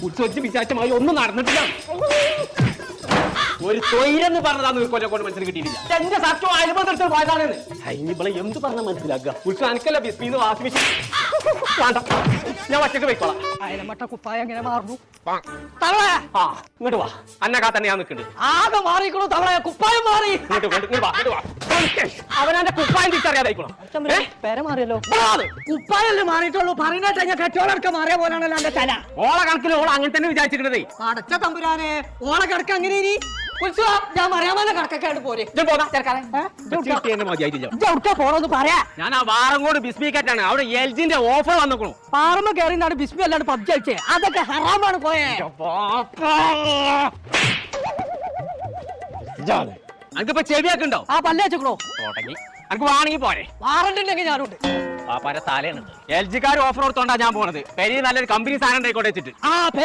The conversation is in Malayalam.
ഉത്സവിച്ച് വിചാരിച്ചമായി ഒന്നും നടന്നിട്ടില്ല. ഒരു തൊയിലെന്ന് പറഞ്ഞതാ കൊല്ലം കൊണ്ട് മനസ്സിൽ കിട്ടിയിട്ടില്ല. എന്റെ സത്യം അനുബന്ധത്തിൽ പോയതാണെന്ന് ഇവിടെ എന്ത് പറഞ്ഞാൽ മനസ്സിലാക്കുക. ഉത്സവം എനിക്കല്ല ബിസ്മീന്ന് വാഷിംഗ് മെഷീൻ വേണ്ട, ഞാൻ ഒറ്റക്ക് പോയിക്കോളാം. അയലമട്ട കുപ്പായ എങ്ങനെ മാറുന്നു? ആ ഇങ്ങോട്ട് വാ, അന്ന കാത്തന്നെ ഞാൻ നിൽക്കുന്നുണ്ട്. ആകെ മാറിക്കണു തവള, കുപ്പായം മാറി. അവനെ കുപ്പായം തിരിച്ചറിയാതായിക്കോളാം. പേര മാറിയല്ലോ. കുപ്പായല്ലേ മാറിയിട്ടുള്ളൂ, പറയുന്നേട്ടാ ഞാൻ കെട്ടോളടക്കം മാറിയ പോലാണല്ലോ എന്റെ തല. ഓള കണക്കിൽ ഓള അങ്ങനെ തന്നെ വിചാരിച്ചിരുന്നതേ. അടച്ച തമ്പുരാനെ, ഓളെ കിടക്ക അങ്ങനെ ഇനി ഉത്സവം ഞാൻ അറിയാമല്ലോ കിടക്കൊക്കെ പോരെ. പോണോന്ന് പറയാ. ഞാൻ ആ വാറങ്കോട് ബിസ്മിക്കാറ്റാണ്, അവിടെ എൽജിന്റെ ഓഫർ വന്നേക്കണു. പാറമ്മ കയറി നാട് ബിസ്മി അല്ലാണ്ട് പബ്ജി കളിച്ചേ, അതൊക്കെ ഹറാമാണ് പോയേ. എനിക്കിപ്പോ ചെവിയാക്കുണ്ടോ? ആ പല്ല് വെച്ചോ തുടങ്ങി. എനിക്ക് വാണെങ്കിൽ പോരെ, വാറണ്ട് ഉണ്ടെങ്കിൽ ഞാനുണ്ട്. ആ പര തലയാണ്. എൽ ജിക്കാർ ഓഫർ കൊടുത്തോണ്ടാ ഞാൻ പോണത്. പെരിയ നല്ലൊരു കമ്പനി സാധനം ഉണ്ടായിക്കോട്ടെ വെച്ചിട്ട്. ആ